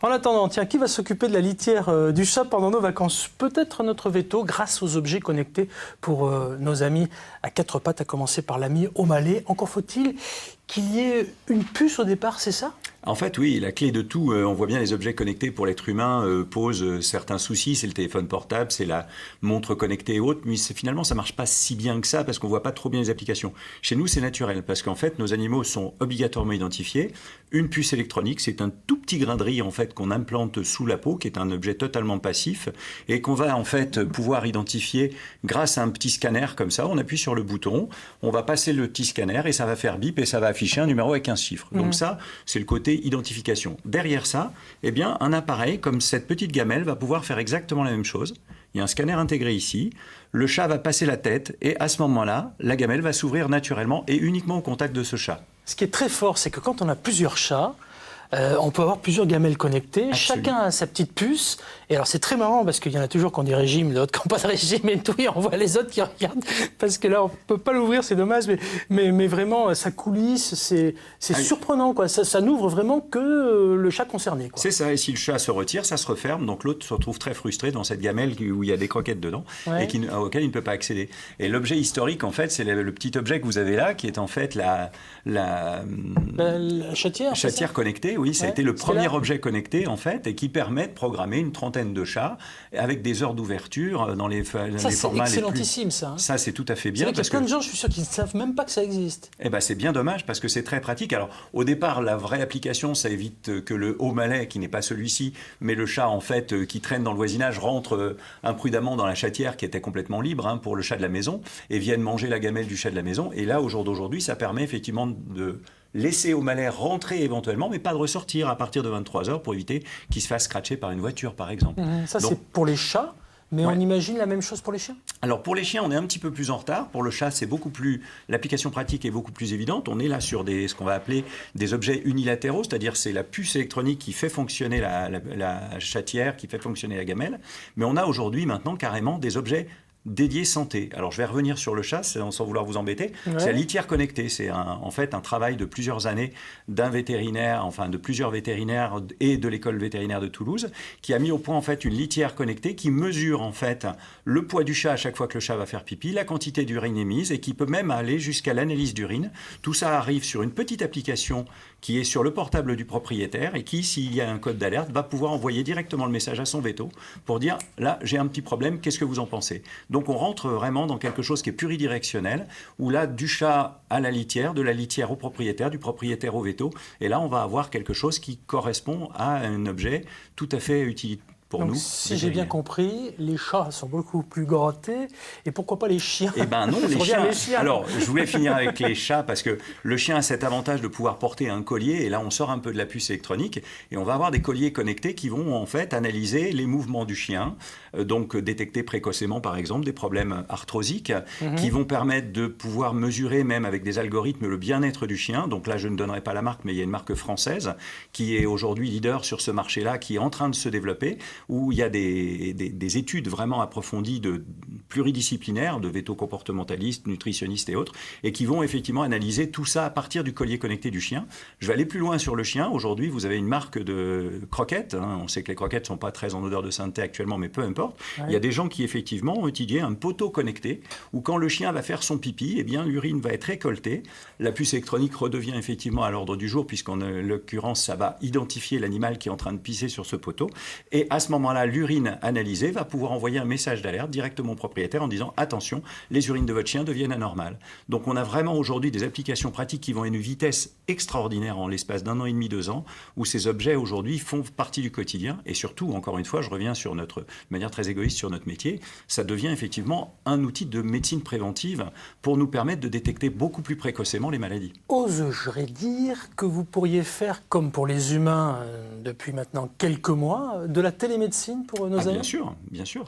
En attendant, tiens, qui va s'occuper de la litière du chat pendant nos vacances? Peut-être notre veto, grâce aux objets connectés pour nos amis à quatre pattes, à commencer par l'ami O'Malley. Encore faut-il qu'il y ait une puce au départ, c'est ça? En fait, oui, la clé de tout, on voit bien les objets connectés pour l'être humain posent certains soucis. C'est le téléphone portable, c'est la montre connectée et autres. Mais finalement, ça marche pas si bien que ça parce qu'on voit pas trop bien les applications. Chez nous, c'est naturel parce qu'en fait, nos animaux sont obligatoirement identifiés. Une puce électronique, c'est un tout petit grain de riz en fait qu'on implante sous la peau, qui est un objet totalement passif et qu'on va en fait pouvoir identifier grâce à un petit scanner comme ça. On appuie sur le bouton, on va passer le petit scanner et ça va faire bip et ça va afficher un numéro avec 15 chiffres. Donc ça, c'est le côté identification. Derrière ça, eh bien, un appareil comme cette petite gamelle va pouvoir faire exactement la même chose. Il y a un scanner intégré ici. Le chat va passer la tête et à ce moment-là, la gamelle va s'ouvrir naturellement et uniquement au contact de ce chat. Ce qui est très fort, c'est que quand on a plusieurs chats, on peut avoir plusieurs gamelles connectées, Absolument. chacun a sa petite puce. Et alors c'est très marrant parce qu'il y en a toujours qui ont des régimes, d'autres qui n'ont pas de régime et tout, et on voit les autres qui regardent parce que là on ne peut pas l'ouvrir, c'est dommage, mais vraiment ça coulisse, c'est surprenant, quoi. Ça n'ouvre vraiment que le chat concerné, quoi. C'est ça, et si le chat se retire, ça se referme, donc l'autre se retrouve très frustré dans cette gamelle où il y a des croquettes dedans et auquel il ne peut pas accéder. Et l'objet historique, en fait, c'est le petit objet que vous avez là, qui est en fait la chatière connectée. Oui, ça a été le premier objet connecté, en fait, et qui permet de programmer une trentaine de chats avec des heures d'ouverture dans les formats les plus... Ça, c'est excellentissime, ça. Hein. Ça, c'est tout à fait bien. C'est vrai qu'il y a plein de gens, je suis sûr, qui ne savent même pas que ça existe. Eh ben, c'est bien dommage, parce que c'est très pratique. Alors, au départ, la vraie application, ça évite que le O'Malley, qui n'est pas celui-ci, mais le chat, en fait, qui traîne dans le voisinage, rentre imprudemment dans la chatière qui était complètement libre pour le chat de la maison, et vienne manger la gamelle du chat de la maison. Et là, au jour d'aujourd'hui, ça permet effectivement de laisser O'Malley rentrer éventuellement, mais pas de ressortir à partir de 23h pour éviter qu'il se fasse scratcher par une voiture, par exemple. Ça, c'est pour les chats, mais on imagine la même chose pour les chiens? Alors, pour les chiens, on est un petit peu plus en retard. Pour le chat, c'est beaucoup plus... L'application pratique est beaucoup plus évidente. On est là sur ce qu'on va appeler des objets unilatéraux, c'est-à-dire c'est la puce électronique qui fait fonctionner la chatière, qui fait fonctionner la gamelle. Mais on a aujourd'hui, maintenant, carrément des objets dédié santé. Alors je vais revenir sur le chat sans vouloir vous embêter. C'est la litière connectée. C'est en fait un travail de plusieurs années d'un vétérinaire, enfin de plusieurs vétérinaires et de l'école vétérinaire de Toulouse, qui a mis au point en fait une litière connectée qui mesure en fait le poids du chat à chaque fois que le chat va faire pipi, la quantité d'urine émise et qui peut même aller jusqu'à l'analyse d'urine. Tout ça arrive sur une petite application qui est sur le portable du propriétaire et qui, s'il y a un code d'alerte, va pouvoir envoyer directement le message à son veto pour dire « là, j'ai un petit problème, qu'est-ce que vous en pensez ?» Donc on rentre vraiment dans quelque chose qui est pluridirectionnel, où là, du chat à la litière, de la litière au propriétaire, du propriétaire au veto, et là, on va avoir quelque chose qui correspond à un objet tout à fait utile pour donc, nous. Si j'ai bien compris, les chats sont beaucoup plus grattés, et pourquoi pas les chiens? Eh ben non, les chiens. Alors, je voulais finir avec les chats, parce que le chien a cet avantage de pouvoir porter un collier, et là, on sort un peu de la puce électronique, et on va avoir des colliers connectés qui vont, en fait, analyser les mouvements du chien, donc détecter précocement, par exemple, des problèmes arthrosiques, qui vont permettre de pouvoir mesurer, même avec des algorithmes, le bien-être du chien. Donc là, je ne donnerai pas la marque, mais il y a une marque française qui est aujourd'hui leader sur ce marché-là, qui est en train de se développer, où il y a des études vraiment approfondies pluridisciplinaires, de véto-comportementalistes, nutritionnistes et autres, et qui vont effectivement analyser tout ça à partir du collier connecté du chien. Je vais aller plus loin sur le chien. Aujourd'hui, vous avez une marque de croquettes. On sait que les croquettes ne sont pas très en odeur de sainteté actuellement, mais peu importe. Il y a des gens qui, effectivement, ont utilisé un poteau connecté, où quand le chien va faire son pipi, eh bien, l'urine va être récoltée. La puce électronique redevient effectivement à l'ordre du jour, puisqu'en l'occurrence, ça va identifier l'animal qui est en train de pisser sur ce poteau. Et à ce moment-là, l'urine analysée va pouvoir envoyer un message d'alerte directement au propriétaire en disant « Attention, les urines de votre chien deviennent anormales ». Donc on a vraiment aujourd'hui des applications pratiques qui vont à une vitesse extraordinaire en l'espace d'1 an et demi, 2 ans, où ces objets aujourd'hui font partie du quotidien. Et surtout, encore une fois, je reviens sur de manière très égoïste sur notre métier, ça devient effectivement un outil de médecine préventive pour nous permettre de détecter beaucoup plus précocement les maladies. Oserais dire que vous pourriez faire, comme pour les humains depuis maintenant quelques mois, de la télémédecine pour nos amis? Bien sûr.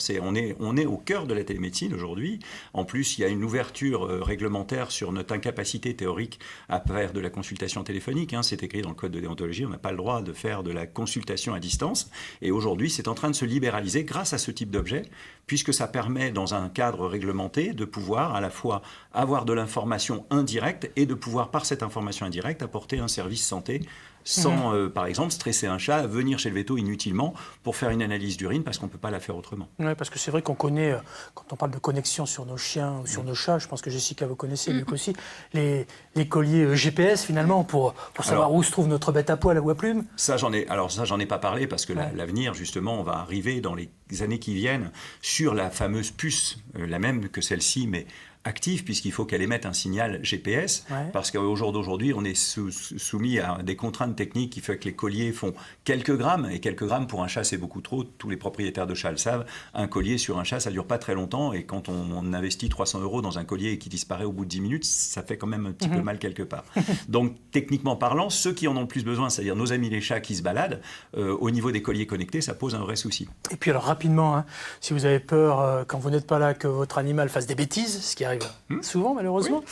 On est au cœur de la télémédecine aujourd'hui. En plus, il y a une ouverture réglementaire sur notre incapacité théorique à faire de la consultation téléphonique. C'est écrit dans le code de déontologie, on n'a pas le droit de faire de la consultation à distance. Et aujourd'hui, c'est en train de se libéraliser grâce à ce type d'objet, puisque ça permet, dans un cadre réglementé, de pouvoir à la fois avoir de l'information indirecte et de pouvoir, par cette information indirecte, apporter un service santé sans, par exemple, stresser un chat, venir chez le véto inutilement pour faire une analyse d'urine parce qu'on ne peut pas la faire autrement. Oui, parce que c'est vrai qu'on connaît, quand on parle de connexion sur nos chiens ou sur nos chats, je pense que Jessica, vous connaissez, Luc aussi, les colliers GPS finalement pour savoir où se trouve notre bête à poil ou à plumes. Ça, j'en ai pas parlé parce que l'avenir, justement, on va arriver dans les années qui viennent sur la fameuse puce, la même que celle-ci, mais active, puisqu'il faut qu'elle émette un signal GPS, parce qu'au jour d'aujourd'hui, on est soumis à des contraintes techniques qui font que les colliers font quelques grammes, et quelques grammes pour un chat, c'est beaucoup trop. Tous les propriétaires de chats le savent. Un collier sur un chat, ça dure pas très longtemps, et quand on investit 300 € dans un collier et qui disparaît au bout de 10 minutes, ça fait quand même un petit peu mal quelque part. Donc, techniquement parlant, ceux qui en ont le plus besoin, c'est-à-dire nos amis les chats qui se baladent, au niveau des colliers connectés, ça pose un vrai souci. Et puis alors, rapidement, si vous avez peur, quand vous n'êtes pas là, que votre animal fasse des bêtises, ce qui arrive souvent malheureusement,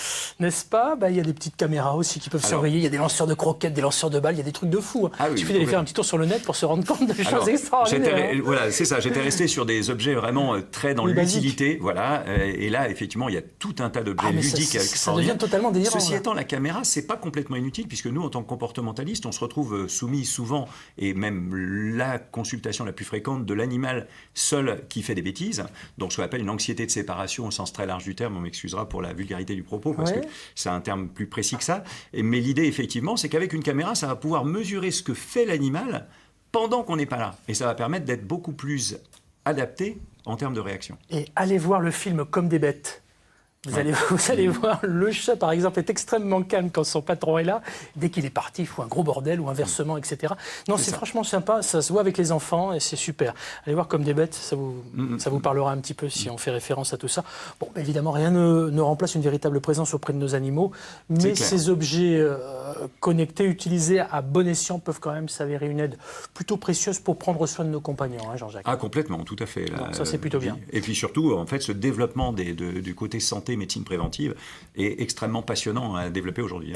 n'est-ce pas? Il y a des petites caméras aussi qui peuvent surveiller, il y a des lanceurs de croquettes, des lanceurs de balles, il y a des trucs de fou. Il suffit d'aller faire un petit tour sur le net pour se rendre compte de choses extraordinaires. Voilà, c'est ça, j'étais resté sur des objets vraiment très dans l'utilité, voilà, et là effectivement il y a tout un tas d'objets ludiques extraordinaires. Ça devient totalement délirant. Ceci étant, la caméra, c'est pas complètement inutile, puisque nous, en tant que comportementalistes, on se retrouve soumis souvent, et même la consultation la plus fréquente de l'animal seul qui fait des bêtises, donc ce qu'on appelle une anxiété de séparation au sens très large du terme, on m'excusera pour la vulgarité du propos, parce que c'est un terme plus précis que ça. Mais l'idée, effectivement, c'est qu'avec une caméra, ça va pouvoir mesurer ce que fait l'animal pendant qu'on n'est pas là. Et ça va permettre d'être beaucoup plus adapté en termes de réaction. Et allez voir le film Comme des bêtes. Vous allez voir, le chat, par exemple, est extrêmement calme quand son patron est là. Dès qu'il est parti, il faut un gros bordel ou inversement, etc. Non, c'est franchement sympa. Ça se voit avec les enfants et c'est super. Allez voir Comme des bêtes, ça vous parlera un petit peu si on fait référence à tout ça. Bon, évidemment, rien ne remplace une véritable présence auprès de nos animaux. Mais ces objets connectés, utilisés à bon escient, peuvent quand même s'avérer une aide plutôt précieuse pour prendre soin de nos compagnons, Jean-Jacques. Ah, complètement, tout à fait. Donc, ça, c'est plutôt bien. Et puis surtout, en fait, ce développement du côté santé, médecine préventive est extrêmement passionnant à développer aujourd'hui.